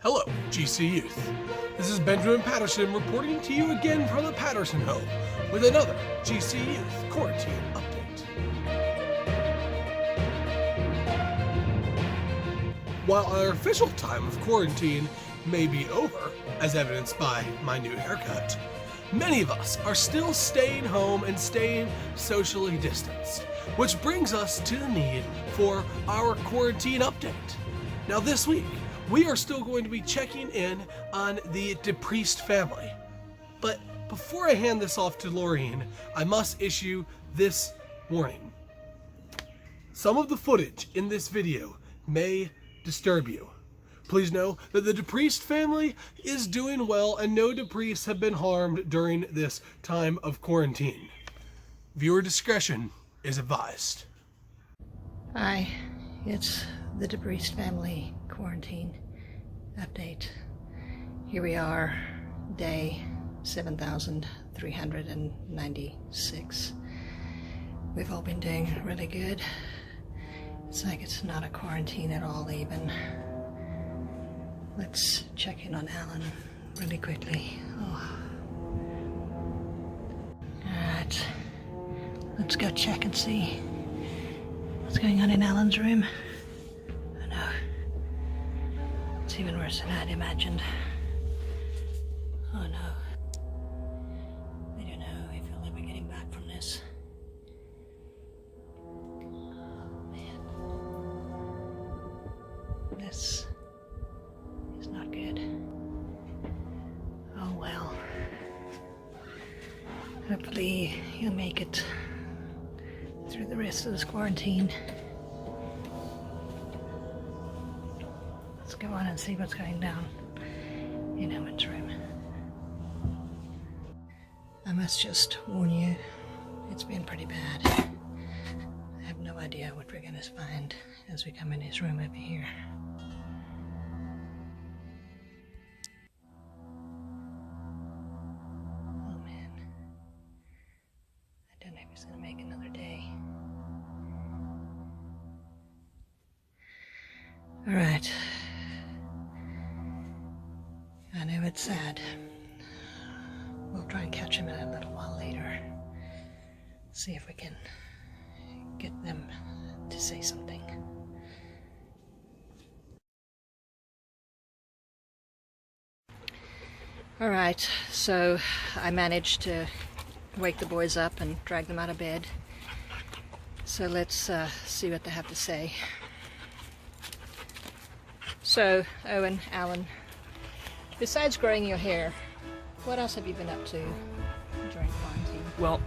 Hello, GC Youth. This is Benjamin Patterson reporting to you again from the Patterson home with another GC Youth quarantine update. While our official time of quarantine may be over, as evidenced by my new haircut, many of us are still staying home and staying socially distanced, which brings us to the need for our quarantine update. Now this week, we are still going to be checking in on the DePriest family. But before I hand this off to Laureen, I must issue this warning. Some of the footage in this video may disturb you. Please know that the DePriest family is doing well and no DePriests have been harmed during this time of quarantine. Viewer discretion is advised. Hi, it's the DePriest family quarantine update. Here we are, day 7,396. We've all been doing really good. It's like it's not a quarantine at all even. Let's check in on Alan really quickly. Alright, let's go check and see what's going on in Alan's room. Oh no, it's even worse than I'd imagined. Oh no, I don't know if he'll ever get back from this. Oh man, this is not good. Oh well, hopefully he'll make it through the rest of this quarantine. Let's go on and see what's going down in Owen's room. I must just warn you, it's been pretty bad. I have no idea what we're gonna find as we come in his room over here. Oh man, I don't know if he's gonna make another day. All right. I know it's sad. We'll try and catch him in a little while later. See if we can get them to say something. All right, so I managed to wake the boys up and drag them out of bed. So let's see what they have to say. So, Owen, Alan, besides growing your hair, what else have you been up to during quarantine? Well,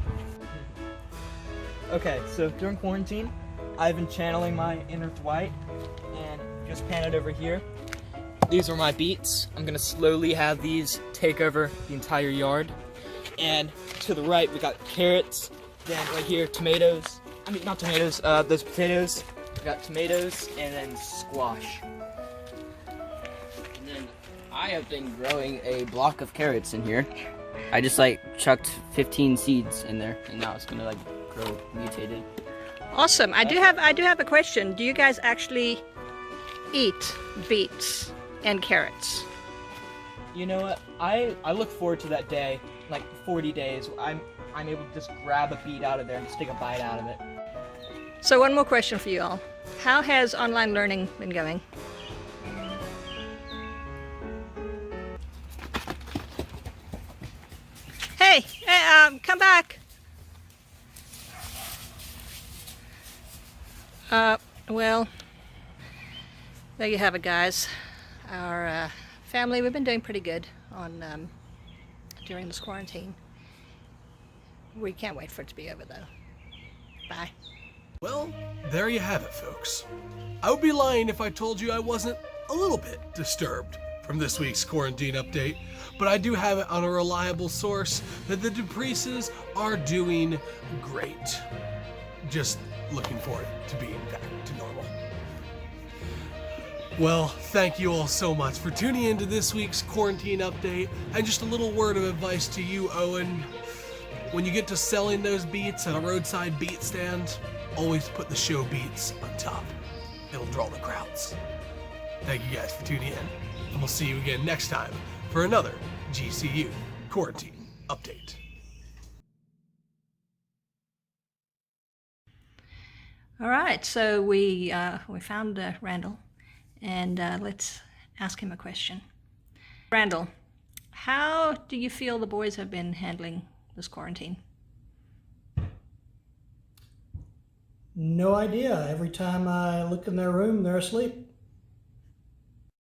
okay, so during quarantine, I've been channeling my inner Dwight, and just pan it over here. These are my beets. I'm gonna slowly have these take over the entire yard. And to the right, we got carrots. Then right here, tomatoes. I mean, not tomatoes, those potatoes. We got tomatoes, and then squash. I have been growing a block of carrots in here. I just chucked 15 seeds in there, and now it's gonna grow mutated. Awesome. I do have a question. Do you guys actually eat beets and carrots? You know what? I look forward to that day, 40 days. I'm able to just grab a beet out of there and just take a bite out of it. So one more question for you all. How has online learning been going? Hey, come back. Well, there you have it, guys. Our family, we've been doing pretty good on during this quarantine. We can't wait for it to be over, though. Bye. Well, there you have it, folks. I would be lying if I told you I wasn't a little bit disturbed from this week's quarantine update, but I do have it on a reliable source that the DePriestes are doing great. Just looking forward to being back to normal. Well, thank you all so much for tuning into this week's quarantine update, and just a little word of advice to you, Owen. When you get to selling those beets at a roadside beet stand, always put the show beets on top. It'll draw the crowds. Thank you guys for tuning in, and we'll see you again next time for another GCU Quarantine Update. All right, so we found Randall, and let's ask him a question. Randall, how do you feel the boys have been handling this quarantine? No idea. Every time I look in their room, they're asleep.